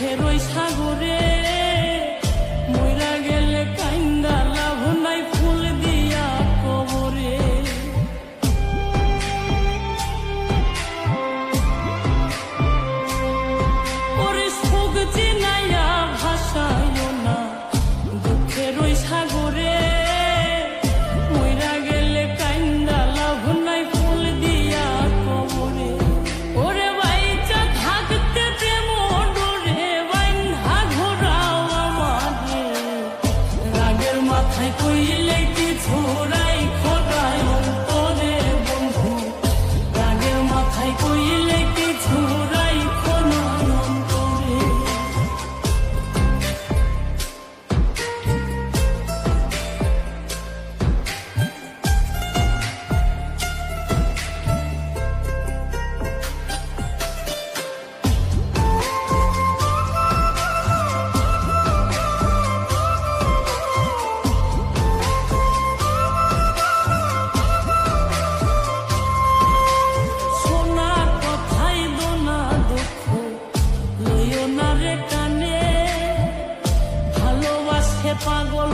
দুঃখের ওই সাগরে মইরা গেলে কাইন্দা লাভ নাই ফুল দিয়া কবরে। ওরে সুখ চিনাইয়া ভাসাইও না দুঃখের ওই সাগরে মইরা গেলে কাইন্দা লাভ নাই ফুল দিয়া কবরে। ওরে বাইচা থাকতে প্রেম ডোরে বাইন্ধা ঘোরাও আমারে, রাগের মাথায় কইলে কিছু রাইখো নাই অন্তরে বন্ধু, রাগের মাথায় কইলে কিছু রাইখো নাই অন্তরে। সোনা কথাই দোনা দুঃখ লইও না রে কানে, ভালোবাসে পাগল